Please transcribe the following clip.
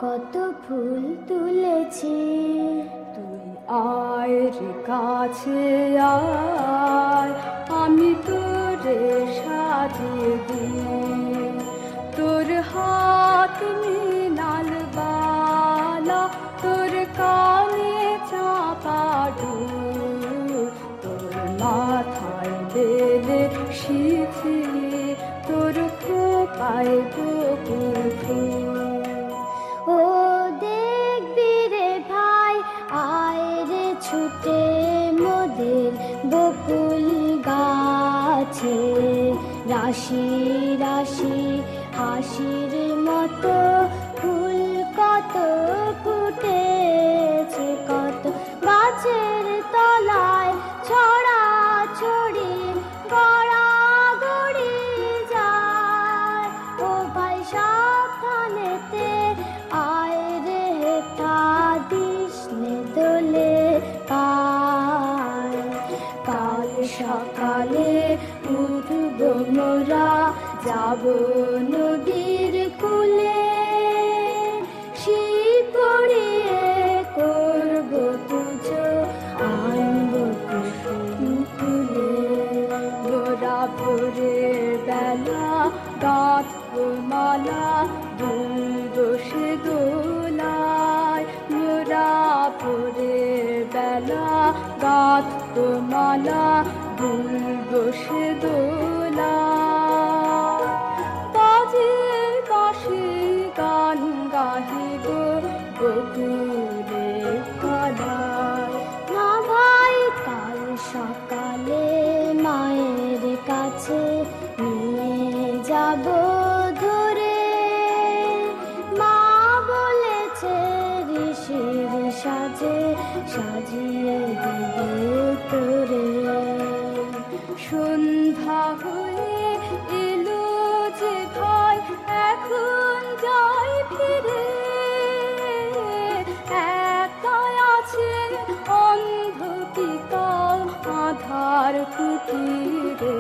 কত ফুল তুলেছি। তুই আয় রে কাছে আয়, আমি তোরে সাজিয়ে দিই। তোর হাত মৃণাল বালা, তোর কানে চাঁপা ডুল, তোর মাথায় বেলে শিখি, তোর খোপায় বকুল ফুল। ও দেখবি রে ভাই, আয় রে ছুটে মোদের বকুল গাছে। রাশি রাশি হাসির মতো ফুল কত ফুটেছে, কত গাছের তলায় ছড়া ছড়ি গড়াগড়ি যায়। ও ভাই সাবধানেতে আয় রে, তা দিস নে দোলে পায়। কাল সকালে উঠব মোরা, যাব নদীর কূলে, শিব পড়িয়ে করব পুজো, আনব কুসুম ফুলে। মোরা ভোরের বেলা গাঁথব মালা, দুলব সে দোলায়। মোরা ভোরের বেলা গাঁথব মালা, দুলব সে দোলায়। বাজিয়ে বাঁশি গান গাহিব বকুলের তলায়। না ভাই, কাল সকালে মায়ের কাছে নিয়ে যাব ধরে। মা বলেছে ঋষির সাজে সাজিয়ে দেবে তোরে। সন্ধ্যা হয়ে এলো যে ভাই, এখন যাই ফিরে। একাই আছে অন্ধ পিতা আধার কুটিরে।